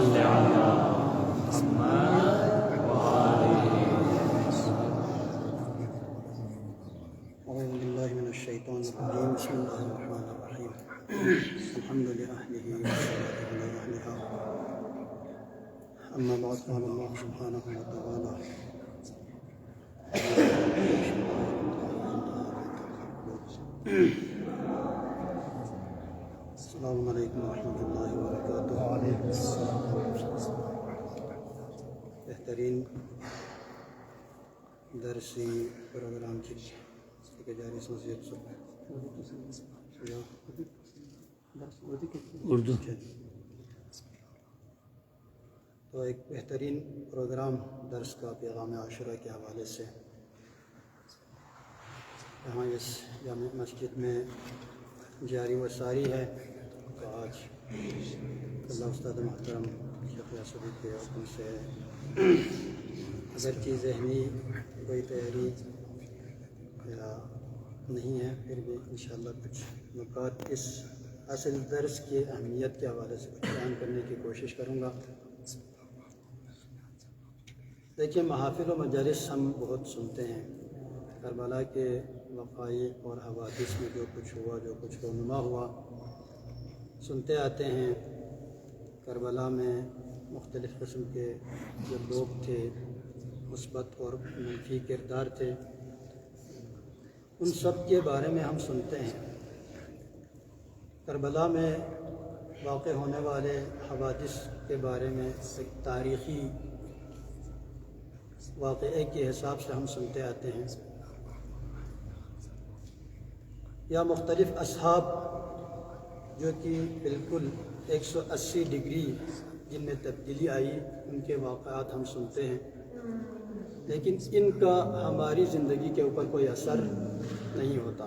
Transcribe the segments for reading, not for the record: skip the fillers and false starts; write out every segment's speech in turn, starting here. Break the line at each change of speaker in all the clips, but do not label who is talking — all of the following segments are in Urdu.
أعوذ بالله من الشيطان الرجيم. بسم الله الرحمن الرحيم. الحمد لأهله والصلاة على أهلها. أما بعد، قال الله سبحانه وتعالى: السلام علیکم ورحمۃ اللہ وبرکاتہ. بہترین درسی پروگرام کی جاری
اردو.
تو ایک بہترین پروگرام درس کا پیغام عاشورہ کے حوالے سے یہاں اس جامع مسجد میں جاری و ساری ہے. تو آج اللہ استاد محترم شیخ یاسری کے حکم سے اگرچہ ذہنی کوئی تیاری یا نہیں ہے، پھر بھی انشاءاللہ کچھ نکات اس اصل درس کی اہمیت کے حوالے سے بیان کرنے کی کوشش کروں گا. دیکھیے، محافل و مجالس ہم بہت سنتے ہیں. کربلا کے وقائع اور حوادث میں جو کچھ ہوا، جو کچھ رونما ہوا، سنتے آتے ہیں. کربلا میں مختلف قسم کے جو لوگ تھے، مثبت اور منفی کردار تھے، ان سب کے بارے میں ہم سنتے ہیں. کربلا میں واقع ہونے والے حوادث کے بارے میں ایک تاریخی واقعے کے حساب سے ہم سنتے آتے ہیں، یا مختلف اصحاب جو کہ بالکل 180 ڈگری جن میں تبدیلی آئی، ان کے واقعات ہم سنتے ہیں. لیکن ان کا ہماری زندگی کے اوپر کوئی اثر نہیں ہوتا.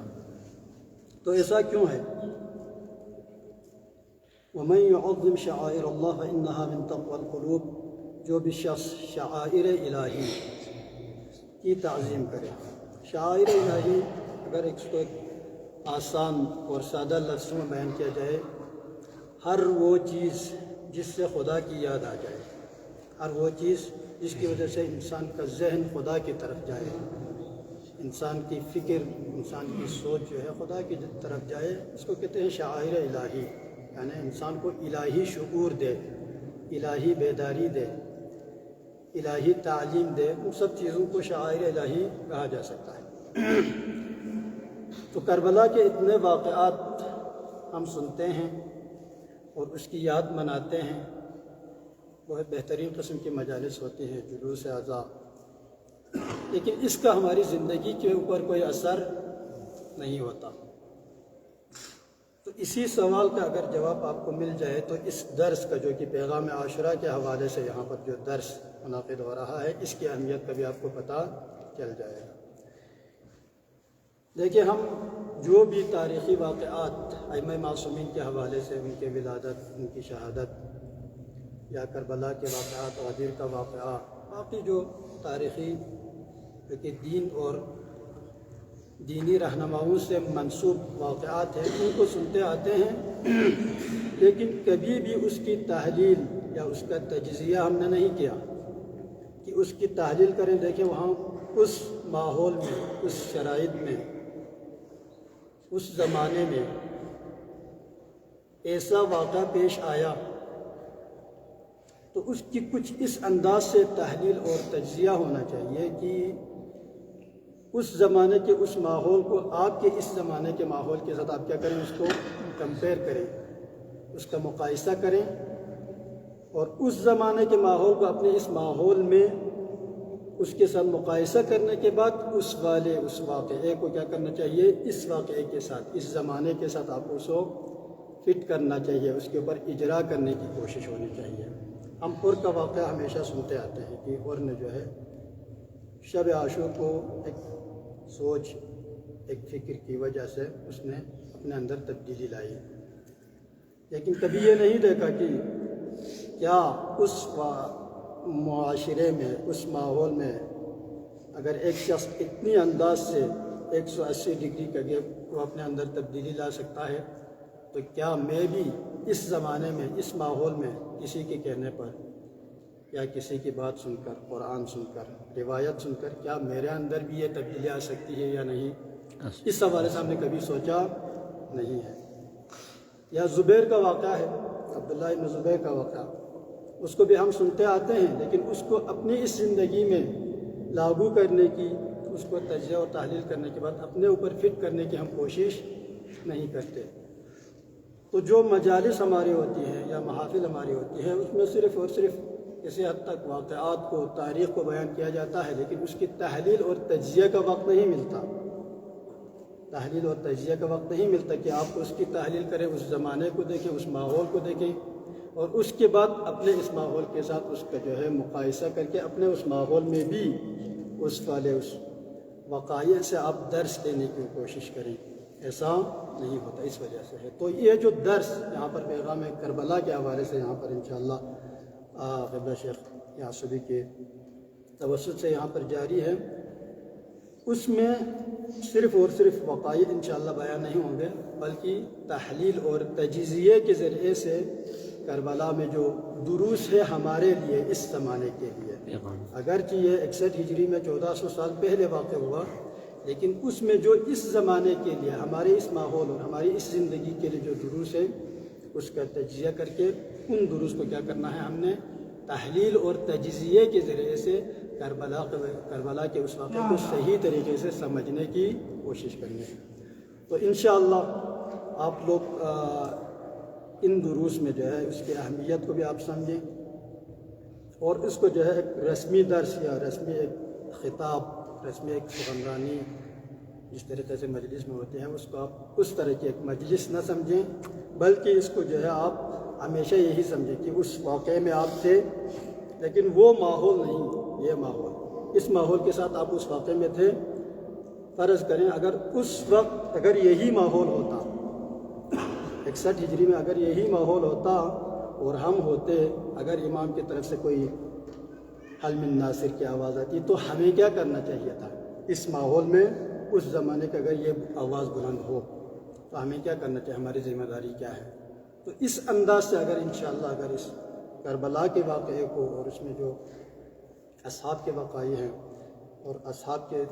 تو ایسا کیوں ہے؟ وَمَن يُعَظِّمْ شَعَائِرَ اللَّهِ فَإِنَّهَا مِن تَقْوَى الْقُلُوبِ. جو بھی شخص شعائر الہی کی تعظیم کرے. شعائر الہی اگر اس کو ایک آسان اور سادہ لفظوں میں بیان کیا جائے، ہر وہ چیز جس سے خدا کی یاد آ جائے، ہر وہ چیز جس کی وجہ سے انسان کا ذہن خدا کی طرف جائے، انسان کی فکر، انسان کی سوچ جو ہے خدا کی طرف جائے، اس کو کہتے ہیں شعائر الہی. یعنی انسان کو الہی شعور دے، الہی بیداری دے، الہی تعلیم دے. ان سب چیزوں کو شعائر الہی کہا جا سکتا ہے. تو کربلا کے اتنے واقعات ہم سنتے ہیں اور اس کی یاد مناتے ہیں. وہ بہترین قسم کی مجالس ہوتی ہیں، جلوس اعضاء، لیکن اس کا ہماری زندگی کے اوپر کوئی اثر نہیں ہوتا. تو اسی سوال کا اگر جواب آپ کو مل جائے تو اس درس کا، جو کہ پیغام عاشورہ کے حوالے سے یہاں پر جو درس منعقد ہو رہا ہے، اس کی اہمیت کا بھی آپ کو پتہ چل جائے گا. دیکھیں، ہم جو بھی تاریخی واقعات ائمہ معصومین کے حوالے سے، ان کے ولادت، ان کی شہادت، یا کربلا کے واقعات، غدیر کا واقعہ، باقی جو تاریخی کہ دین اور دینی رہنماؤں سے منسوب واقعات ہیں، ان کو سنتے آتے ہیں. لیکن کبھی بھی اس کی تحلیل یا اس کا تجزیہ ہم نے نہیں کیا کہ اس کی تحلیل کریں. دیکھیں، وہاں اس ماحول میں، اس شرائط میں، اس زمانے میں ایسا واقعہ پیش آیا تو اس کی کچھ اس انداز سے تحلیل اور تجزیہ ہونا چاہیے کہ اس زمانے کے اس ماحول کو آپ کے اس زمانے کے ماحول کے ساتھ آپ کیا کریں، اس کو کمپیئر کریں، اس کا مقایسہ کریں، اور اس زمانے کے ماحول کو اپنے اس ماحول میں اس کے ساتھ مقایسہ کرنے کے بعد اس واقعے کو کیا کرنا چاہیے، اس واقعے کے ساتھ، اس زمانے کے ساتھ آپ اس کو فٹ کرنا چاہیے، اس کے اوپر اجرا کرنے کی کوشش ہونی چاہیے. ہم اور کا واقعہ ہمیشہ سنتے آتے ہیں کہ اور نے جو ہے شب عاشور کو ایک سوچ، ایک فکر کی وجہ سے اس نے اپنے اندر تبدیلی لائی. لیکن کبھی یہ نہیں دیکھا کہ کیا اس معاشرے میں، اس ماحول میں اگر ایک شخص اتنی انداز سے 180 ڈگری کا وہ اپنے اندر تبدیلی لا سکتا ہے، تو کیا میں بھی اس زمانے میں اس ماحول میں کسی کے کہنے پر یا کسی کی بات سن کر، قرآن سن کر، روایت سن کر، کیا میرے اندر بھی یہ تبدیلی آ سکتی ہے یا نہیں؟ اس حوالے سے ہم نے کبھی سوچا نہیں ہے۔ یا زبیر کا واقعہ ہے، عبداللہ ابن زبیر کا واقعہ، اس کو بھی ہم سنتے آتے ہیں، لیکن اس کو اپنی اس زندگی میں لاگو کرنے کی، اس کو تجزیہ اور تحلیل کرنے کے بعد اپنے اوپر فٹ کرنے کی ہم کوشش نہیں کرتے۔ تو جو مجالس ہماری ہوتی ہیں یا محافل ہماری ہوتی ہے، اس میں صرف اور صرف کسی حد تک واقعات کو، تاریخ کو بیان کیا جاتا ہے، لیکن اس کی تحلیل اور تجزیہ کا وقت نہیں ملتا۔ تحلیل اور تجزیہ کا وقت نہیں ملتا کہ آپ اس کی تحلیل کریں، اس زمانے کو دیکھیں، اس ماحول کو دیکھیں، اور اس کے بعد اپنے اس ماحول کے ساتھ اس کا جو ہے مقایسہ کر کے اپنے اس ماحول میں بھی اس وقائع سے آپ درس لینے کی کوشش کریں۔ ایسا نہیں ہوتا، اس وجہ سے ہے۔ تو یہ جو درس یہاں پر پیغام کربلا کے حوالے سے یہاں پر انشاءاللہ قبلہ شیخ یاسوی کے توسط سے یہاں پر جاری ہے، اس میں صرف اور صرف وقائع انشاءاللہ بیان نہیں ہوں گے، بلکہ تحلیل اور تجزیے کے ذریعے سے کربلا میں جو دروس ہے ہمارے لیے اس زمانے کے لیے، اگرچہ یہ 61 ہجری میں 1400 سال پہلے واقع ہوا، لیکن اس میں جو اس زمانے کے لیے، ہمارے اس ماحول اور ہماری اس زندگی کے لیے جو دروس ہے، اس کا تجزیہ کر کے ان دروس کو کیا کرنا ہے، ہم نے تحلیل اور تجزیے کے ذریعے سے کربلا کے اس واقعے کو صحیح طریقے سے سمجھنے کی کوشش کرنی ہے۔ تو انشاءاللہ آپ لوگ ان دروس میں جو ہے اس کی اہمیت کو بھی آپ سمجھیں، اور اس کو جو ہے ایک رسمی درس یا رسمی ایک خطاب، رسمی ایک سخنرانی جس طریقے سے مجلس میں ہوتے ہیں، اس کو آپ اس طرح کی ایک مجلس نہ سمجھیں، بلکہ اس کو جو ہے آپ ہمیشہ یہی سمجھیں کہ اس واقعے میں آپ تھے، لیکن وہ ماحول نہیں، یہ ماحول، اس ماحول کے ساتھ آپ اس واقعے میں تھے۔ فرض کریں اگر اس وقت اگر یہی ماحول ہوتا، 61 ہجری میں اگر یہی ماحول ہوتا اور ہم ہوتے، اگر امام کی طرف سے کوئی حل من ناصر کی آواز آتی، تو ہمیں کیا کرنا چاہیے تھا؟ اس ماحول میں اس زمانے کا اگر یہ آواز بلند ہو تو ہمیں کیا کرنا چاہیے، ہماری ذمہ داری کیا ہے؟ تو اس انداز سے اگر انشاءاللہ اگر اس کربلا کے واقعے کو اور اس میں جو اصحاب کے وقائع ہیں اور اصحاب کے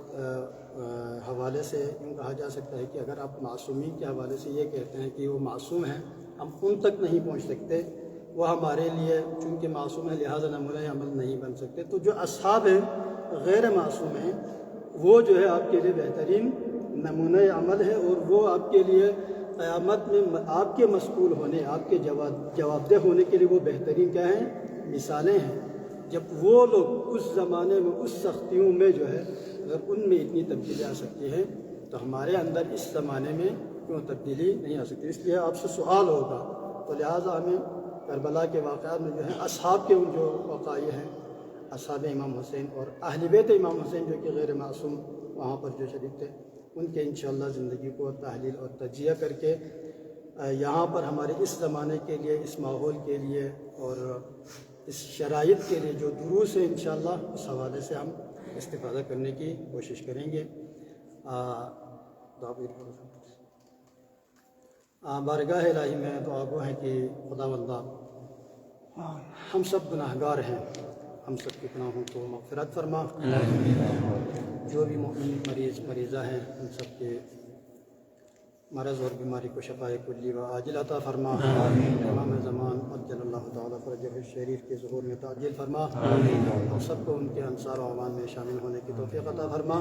حوالے سے یوں کہا جا سکتا ہے کہ اگر آپ معصومین کے حوالے سے یہ کہتے ہیں کہ وہ معصوم ہیں، ہم ان تک نہیں پہنچ سکتے، وہ ہمارے لیے چونکہ معصوم ہے لہٰذا نمونہ عمل نہیں بن سکتے، تو جو اصحاب ہیں غیر معصوم ہیں، وہ جو ہے آپ کے لیے بہترین نمونہ عمل ہے، اور وہ آپ کے لیے قیامت میں آپ کے مسئول ہونے، آپ کے جواب دہ ہونے کے لیے وہ بہترین کیا ہیں؟ مثالیں ہیں۔ جب وہ لوگ اس زمانے میں اس سختیوں میں جو ہے اگر ان میں اتنی تبدیلی آ سکتی ہے، تو ہمارے اندر اس زمانے میں کیوں تبدیلی نہیں آ سکتی؟ اس لیے آپ سے سوال ہوگا، تو لہٰذا ہمیں کربلا کے واقعات میں جو ہے اصحاب کے ان جو وقائع ہیں، اصحاب امام حسین اور اہل بیت امام حسین جو کہ غیر معصوم وہاں پر جو شریک تھے، ان کے انشاءاللہ زندگی کو تحلیل اور تجزیہ کر کے یہاں پر ہمارے اس زمانے کے لیے، اس ماحول کے لیے اور اس شرائط کے لیے جو دروس ہیں انشاءاللہ اس حوالے سے ہم استفادہ کرنے کی کوشش کریں گے۔ بارگاہ الہی میں دعا گو ہے کہ خداوندہ ہم سب گناہگار ہیں، ہم سب کے گناہوں کو مغفرت فرما، جو بھی مومن مریضہ ہیں ان سب کے مرض اور بیماری کو شفاء کلی و عاجل عطا فرما، امام زمان عجل اللہ تعالیٰ فرجہ الشریف کے ظہور میں تعجیل فرما، ہم سب کو ان کے انصار و اعوان میں شامل ہونے کی توفیق عطا فرما۔